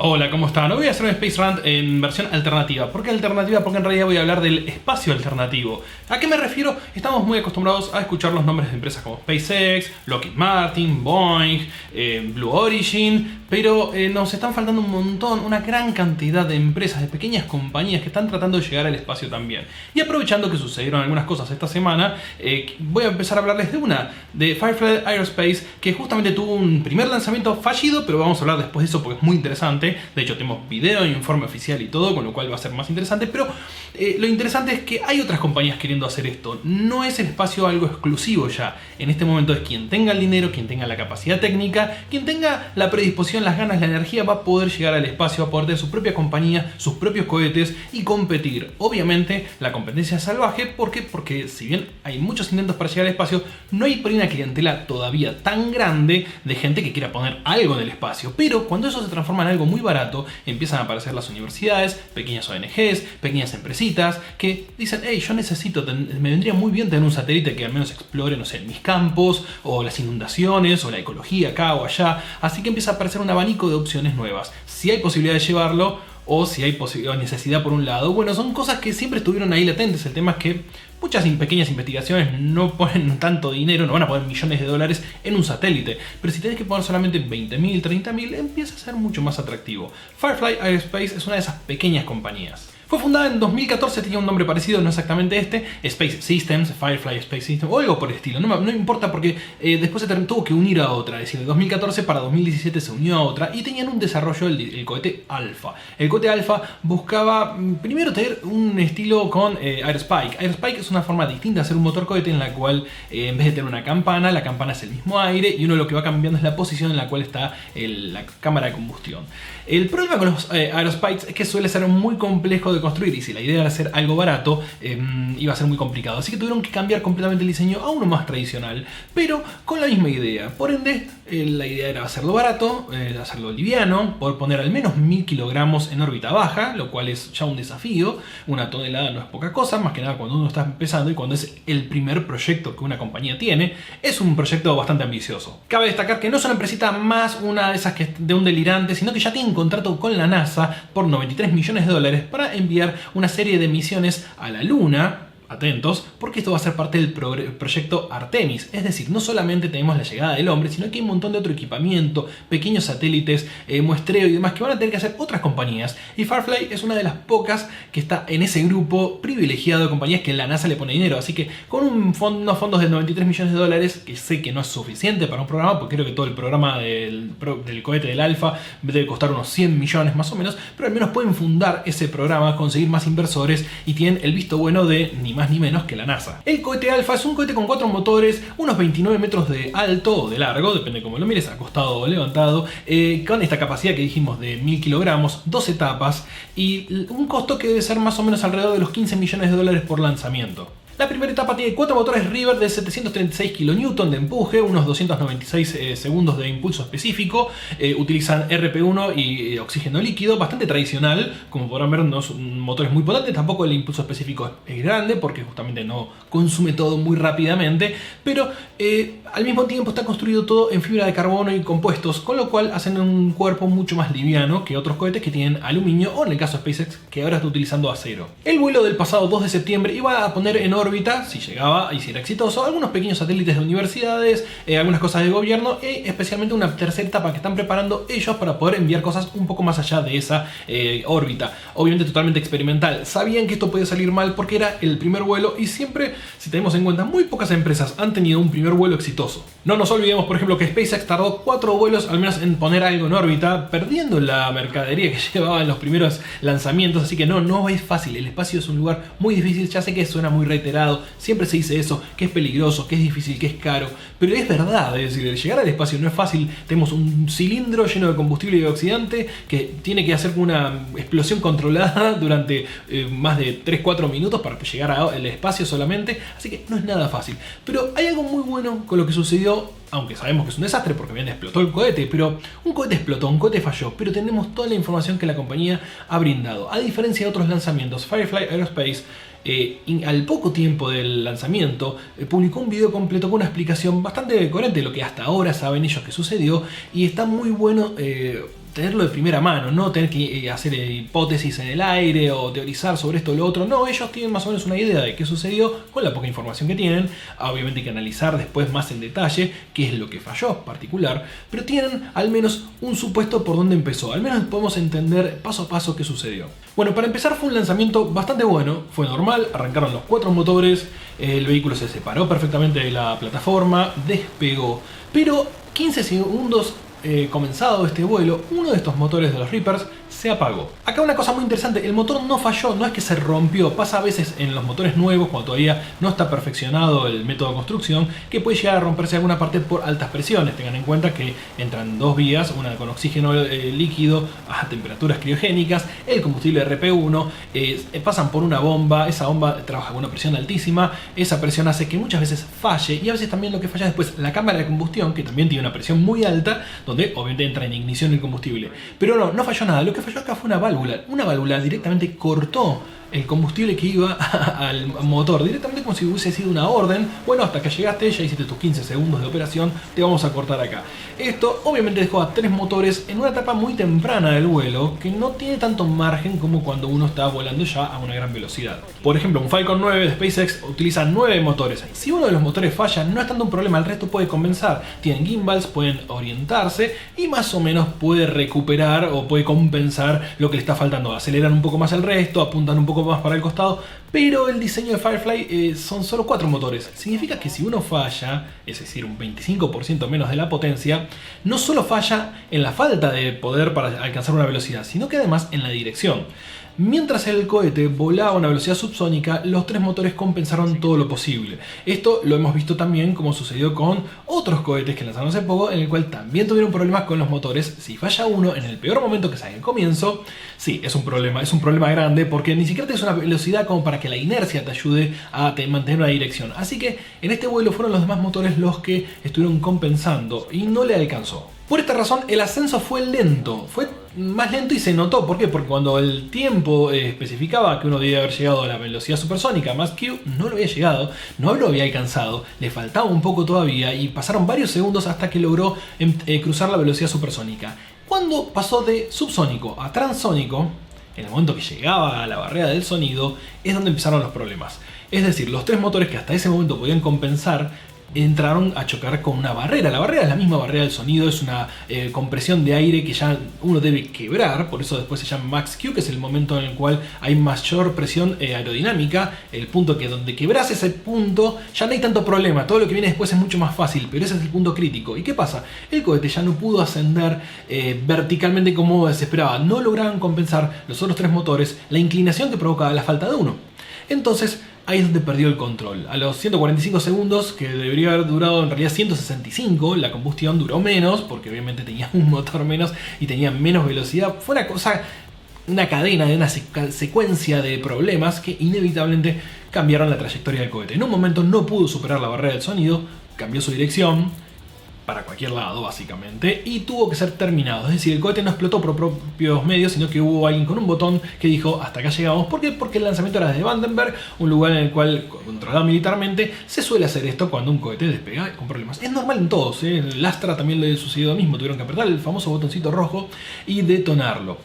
Hola, ¿cómo están? Hoy voy a hacer un Space Rant en versión alternativa. ¿Por qué alternativa? Porque en realidad voy a hablar del espacio alternativo. ¿A qué me refiero? Estamos muy acostumbrados a escuchar los nombres de empresas como SpaceX, Lockheed Martin, Boeing, Blue Origin, pero nos están faltando un montón, una gran cantidad de empresas, de pequeñas compañías que están tratando de llegar al espacio también. Y aprovechando que sucedieron algunas cosas esta semana, voy a empezar a hablarles de una, de Firefly Aerospace, que justamente tuvo un primer lanzamiento fallido, pero vamos a hablar después de eso porque es muy interesante. De hecho tenemos video, informe oficial y todo, con lo cual va a ser más interesante. Pero lo interesante es que hay otras compañías queriendo hacer esto. No es el espacio algo exclusivo ya. En este momento es quien tenga el dinero, quien tenga la capacidad técnica, quien tenga la predisposición, las ganas, la energía, va a poder llegar al espacio, va a poder tener su propia compañía, sus propios cohetes y competir. Obviamente la competencia es salvaje. ¿Por qué? Porque si bien hay muchos intentos para llegar al espacio, no hay por ahí una clientela todavía tan grande de gente que quiera poner algo en el espacio. Pero cuando eso se transforma en algo muy barato, empiezan a aparecer las universidades, pequeñas ONGs, pequeñas empresitas que dicen: hey, yo necesito, me vendría muy bien tener un satélite que al menos explore, no sé, mis campos, o las inundaciones, o la ecología acá o allá. Así que empieza a aparecer un abanico de opciones nuevas. Si hay posibilidad de llevarlo, o si hay necesidad por un lado. Bueno, son cosas que siempre estuvieron ahí latentes. El tema es que muchas pequeñas investigaciones no ponen tanto dinero, no van a poner millones de dólares en un satélite. Pero si tenés que poner solamente 20.000, 30.000, empieza a ser mucho más atractivo. Firefly Aerospace es una de esas pequeñas compañías. Fue fundada en 2014, tenía un nombre parecido, no exactamente este, Space Systems, Firefly Space Systems, o algo por el estilo. No importa porque después se tuvo que unir a otra, es decir, de 2014 para 2017 se unió a otra y tenían un desarrollo el cohete Alpha. El cohete Alpha buscaba primero tener un estilo con Aerospike. Aerospike es una forma distinta de hacer un motor cohete en la cual en vez de tener una campana, la campana es el mismo aire y uno lo que va cambiando es la posición en la cual está la cámara de combustión. El problema con los Aerospikes es que suele ser muy complejo de construir y si la idea era hacer algo barato iba a ser muy complicado, así que tuvieron que cambiar completamente el diseño a uno más tradicional, pero con la misma idea. Por ende, la idea era hacerlo barato, hacerlo liviano, poder poner al menos 1000 kilogramos en órbita baja, lo cual es ya un desafío. Una tonelada no es poca cosa, más que nada cuando uno está empezando y cuando es el primer proyecto que una compañía tiene. Es un proyecto bastante ambicioso. Cabe destacar que no es una empresita más una de esas que de un delirante, sino que ya tiene un contrato con la NASA por 93 millones de dólares para enviar una serie de misiones a la Luna. Atentos, porque esto va a ser parte del proyecto Artemis. Es decir, no solamente tenemos la llegada del hombre, sino que hay un montón de otro equipamiento, pequeños satélites, muestreo y demás que van a tener que hacer otras compañías. Y Firefly es una de las pocas que está en ese grupo privilegiado de compañías que la NASA le pone dinero. Así que con unos fondos de 93 millones de dólares, que sé que no es suficiente para un programa, porque creo que todo el programa del cohete del Alpha debe costar unos 100 millones más o menos, pero al menos pueden fundar ese programa, conseguir más inversores y tienen el visto bueno de ni más ni menos que la NASA. El cohete Alpha es un cohete con 4 motores, unos 29 metros de alto o de largo, depende de cómo lo mires, acostado o levantado, con esta capacidad que dijimos de 1000 kilogramos, 2 etapas y un costo que debe ser más o menos alrededor de los 15 millones de dólares por lanzamiento. La primera etapa tiene 4 motores River de 736 kN de empuje, unos 296 segundos de impulso específico, utilizan RP1 y oxígeno líquido, bastante tradicional, como podrán ver no son motores muy potentes, tampoco el impulso específico es grande porque justamente no consume todo muy rápidamente, pero al mismo tiempo está construido todo en fibra de carbono y compuestos, con lo cual hacen un cuerpo mucho más liviano que otros cohetes que tienen aluminio o en el caso de SpaceX que ahora está utilizando acero. El vuelo del pasado 2 de septiembre iba a poner en órbita, si llegaba y si era exitoso, algunos pequeños satélites de universidades, algunas cosas de gobierno y especialmente una tercera etapa que están preparando ellos para poder enviar cosas un poco más allá de esa órbita. Obviamente totalmente experimental. Sabían que esto podía salir mal porque era el primer vuelo y siempre, si tenemos en cuenta, muy pocas empresas han tenido un primer vuelo exitoso. No nos olvidemos, por ejemplo, que SpaceX tardó 4 vuelos al menos en poner algo en órbita, perdiendo la mercadería que llevaba en los primeros lanzamientos, así que no es fácil. El espacio es un lugar muy difícil, ya sé que suena muy reiterado, siempre se dice eso, que es peligroso, que es difícil, que es caro, pero es verdad, es decir, llegar al espacio no es fácil. Tenemos un cilindro lleno de combustible y oxidante que tiene que hacer una explosión controlada durante más de 3-4 minutos para llegar al espacio solamente, así que no es nada fácil. Pero hay algo muy bueno con lo que sucedió, aunque sabemos que es un desastre porque bien explotó el cohete, pero un cohete explotó, un cohete falló, pero tenemos toda la información que la compañía ha brindado. A diferencia de otros lanzamientos, Firefly Aerospace al poco tiempo del lanzamiento publicó un video completo con una explicación bastante coherente de lo que hasta ahora saben ellos que sucedió, y está muy bueno tenerlo de primera mano, no tener que hacer hipótesis en el aire o teorizar sobre esto o lo otro. No, ellos tienen más o menos una idea de qué sucedió con la poca información que tienen. Obviamente hay que analizar después más en detalle qué es lo que falló particular, pero tienen al menos un supuesto por dónde empezó. Al menos podemos entender paso a paso qué sucedió. Bueno, para empezar fue un lanzamiento bastante bueno, fue normal, arrancaron los 4 motores, el vehículo se separó perfectamente de la plataforma, despegó, pero 15 segundos comenzado este vuelo, uno de estos motores de los Reapers se apagó. Acá una cosa muy interesante, el motor no falló, no es que se rompió, pasa a veces en los motores nuevos cuando todavía no está perfeccionado el método de construcción, que puede llegar a romperse alguna parte por altas presiones. Tengan en cuenta que entran 2 vías, una con oxígeno líquido a temperaturas criogénicas, el combustible RP1, pasan por una bomba, esa bomba trabaja con una presión altísima, esa presión hace que muchas veces falle, y a veces también lo que falla después la cámara de combustión, que también tiene una presión muy alta, donde obviamente entra en ignición el combustible. Pero no falló nada, lo que falló acá fue una válvula. Una válvula directamente cortó el combustible que iba al motor, directamente como si hubiese sido una orden. Bueno, hasta que llegaste, ya hiciste tus 15 segundos de operación, te vamos a cortar acá. Esto obviamente dejó a 3 motores en una etapa muy temprana del vuelo, que no tiene tanto margen como cuando uno está volando ya a una gran velocidad. Por ejemplo, un Falcon 9 de SpaceX utiliza 9 motores. Si uno de los motores falla, no es tanto un problema, el resto puede compensar. Tienen gimbals, pueden orientarse y más o menos puede recuperar o puede compensar lo que le está faltando. Aceleran un poco más el resto, apuntan un poco más para el costado, pero el diseño de Firefly son solo 4 motores. Significa que si uno falla, es decir, un 25% menos de la potencia, no solo falla en la falta de poder para alcanzar una velocidad, sino que además en la dirección. Mientras el cohete volaba a una velocidad subsónica, los 3 motores compensaron todo lo posible. Esto lo hemos visto también como sucedió con otros cohetes que lanzaron hace poco, en el cual también tuvieron problemas con los motores. Si falla uno en el peor momento que sea en el comienzo, sí, es un problema grande, porque ni siquiera tienes una velocidad como para que la inercia te ayude a mantener una dirección. Así que en este vuelo fueron los demás motores los que estuvieron compensando y no le alcanzó. Por esta razón el ascenso fue lento, fue más lento y se notó. ¿Por qué? Porque cuando el tiempo especificaba que uno debía haber llegado a la velocidad supersónica, Max Q no lo había llegado, no lo había alcanzado, le faltaba un poco todavía y pasaron varios segundos hasta que logró cruzar la velocidad supersónica. Cuando pasó de subsónico a transónico, en el momento que llegaba a la barrera del sonido, es donde empezaron los problemas. Es decir, los 3 motores que hasta ese momento podían compensar entraron a chocar con una barrera. La barrera es la misma barrera del sonido, es una compresión de aire que ya uno debe quebrar, por eso después se llama Max Q, que es el momento en el cual hay mayor presión aerodinámica, el punto que donde quebras ese punto ya no hay tanto problema, todo lo que viene después es mucho más fácil, pero ese es el punto crítico. ¿Y qué pasa? El cohete ya no pudo ascender verticalmente como se esperaba, no lograban compensar los otros 3 motores la inclinación que provocaba la falta de uno. Entonces ahí es donde perdió el control. A los 145 segundos, que debería haber durado en realidad 165, la combustión duró menos, porque obviamente tenía un motor menos y tenía menos velocidad. Fue una cadena de una secuencia de problemas que inevitablemente cambiaron la trayectoria del cohete. En un momento no pudo superar la barrera del sonido, cambió su dirección para cualquier lado básicamente y tuvo que ser terminado. Es decir, el cohete no explotó por propios medios, sino que hubo alguien con un botón que dijo hasta acá llegamos. ¿Por qué? Porque el lanzamiento era desde Vandenberg, un lugar en el cual, controlado militarmente, se suele hacer esto cuando un cohete despega con problemas. Es normal en todos, en el Astra también le sucedió lo mismo, tuvieron que apretar el famoso botoncito rojo y detonarlo.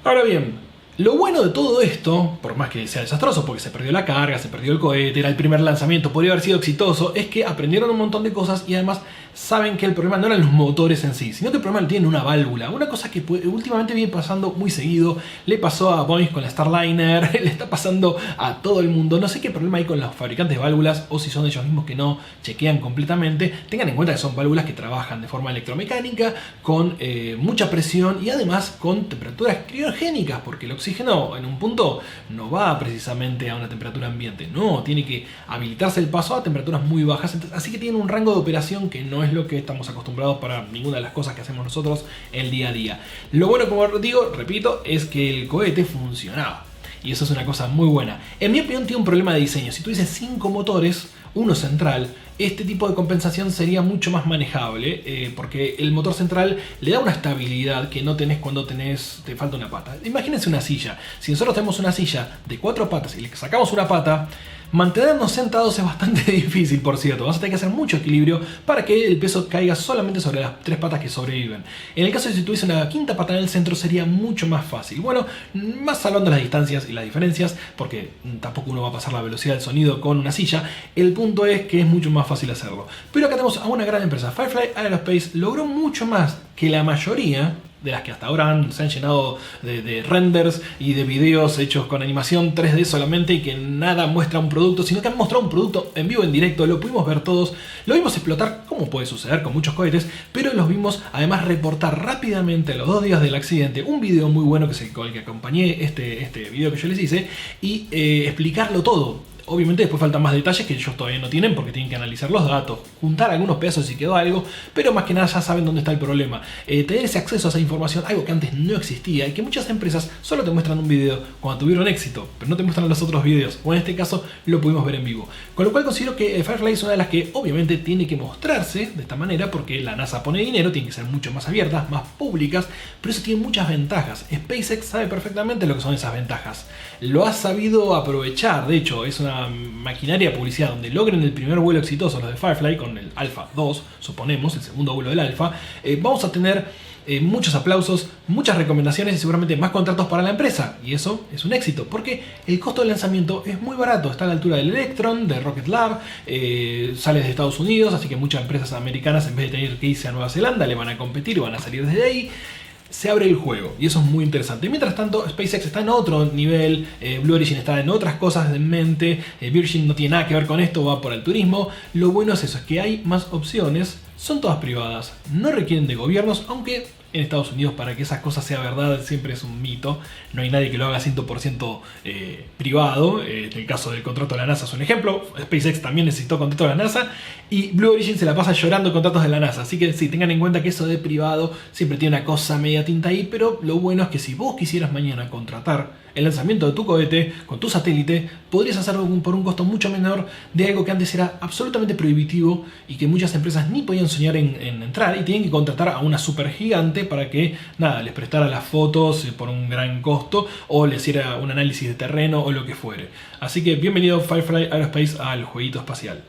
Ahora bien, lo bueno de todo esto, por más que sea desastroso porque se perdió la carga, se perdió el cohete, era el primer lanzamiento, podría haber sido exitoso, es que aprendieron un montón de cosas y además saben que el problema no eran los motores en sí, sino que el problema lo tiene una válvula. Una cosa que últimamente viene pasando muy seguido, le pasó a Boeing con la Starliner, le está pasando a todo el mundo. No sé qué problema hay con los fabricantes de válvulas o si son ellos mismos que no chequean completamente. Tengan en cuenta que son válvulas que trabajan de forma electromecánica, con mucha presión y además con temperaturas criogénicas, porque el oxígeno en un punto no va precisamente a una temperatura ambiente, no, tiene que habilitarse el paso a temperaturas muy bajas, así que tiene un rango de operación que no es lo que estamos acostumbrados para ninguna de las cosas que hacemos nosotros el día a día. Lo bueno, como digo, repito, es que el cohete funcionaba. Y eso es una cosa muy buena. En mi opinión tiene un problema de diseño. Si tú dices 5 motores, uno central, este tipo de compensación sería mucho más manejable, porque el motor central le da una estabilidad que no tenés cuando te falta una pata. Imagínense una silla. Si nosotros tenemos una silla de 4 patas y le sacamos una pata, Mantenernos sentados es bastante difícil, por cierto. Vas a tener que hacer mucho equilibrio para que el peso caiga solamente sobre las 3 patas que sobreviven. En el caso de si tuviese una quinta pata en el centro sería mucho más fácil. Bueno, más salvando las distancias y las diferencias, porque tampoco uno va a pasar la velocidad del sonido con una silla, el punto es que es mucho más fácil hacerlo. Pero acá tenemos a una gran empresa. Firefly Aerospace logró mucho más que la mayoría de las que hasta ahora se han llenado de renders y de videos hechos con animación 3D solamente y que nada muestra un producto, sino que han mostrado un producto en vivo, en directo, lo pudimos ver todos, lo vimos explotar como puede suceder con muchos cohetes, pero los vimos además reportar rápidamente a los 2 días del accidente un video muy bueno que es con el que acompañé este video que yo les hice y explicarlo todo. Obviamente después faltan más detalles que ellos todavía no tienen porque tienen que analizar los datos, juntar algunos pedazos si quedó algo, pero más que nada ya saben dónde está el problema. Tener ese acceso a esa información, algo que antes no existía y que muchas empresas solo te muestran un video cuando tuvieron éxito, pero no te muestran los otros videos, o en este caso lo pudimos ver en vivo. Con lo cual considero que Firefly es una de las que obviamente tiene que mostrarse de esta manera porque la NASA pone dinero, tiene que ser mucho más abiertas, más públicas, pero eso tiene muchas ventajas. SpaceX sabe perfectamente lo que son esas ventajas. Lo ha sabido aprovechar, de hecho es una maquinaria de publicidad donde logren el primer vuelo exitoso los de Firefly con el Alpha 2, suponemos, el segundo vuelo del Alpha, vamos a tener muchos aplausos, muchas recomendaciones y seguramente más contratos para la empresa, y eso es un éxito porque el costo del lanzamiento es muy barato, está a la altura del Electron, de Rocket Lab, sale de Estados Unidos, así que muchas empresas americanas en vez de tener que irse a Nueva Zelanda le van a competir y van a salir desde ahí. Se abre el juego y eso es muy interesante. Mientras tanto, SpaceX está en otro nivel, Blue Origin está en otras cosas en mente, Virgin no tiene nada que ver con esto, va por el turismo. Lo bueno es eso, es que hay más opciones, son todas privadas, no requieren de gobiernos, aunque en Estados Unidos para que esas cosas sea verdad siempre es un mito, no hay nadie que lo haga 100% privado. En el caso del contrato de la NASA es un ejemplo, SpaceX también necesitó contrato de la NASA y Blue Origin se la pasa llorando contratos de la NASA, así que sí, tengan en cuenta que eso de privado siempre tiene una cosa media tinta ahí, pero lo bueno es que si vos quisieras mañana contratar el lanzamiento de tu cohete con tu satélite, podrías hacerlo por un costo mucho menor de algo que antes era absolutamente prohibitivo y que muchas empresas ni podían soñar en entrar y tienen que contratar a una super gigante para que nada, les prestara las fotos por un gran costo o les hiciera un análisis de terreno o lo que fuere. Así que bienvenido Firefly Aerospace al jueguito espacial.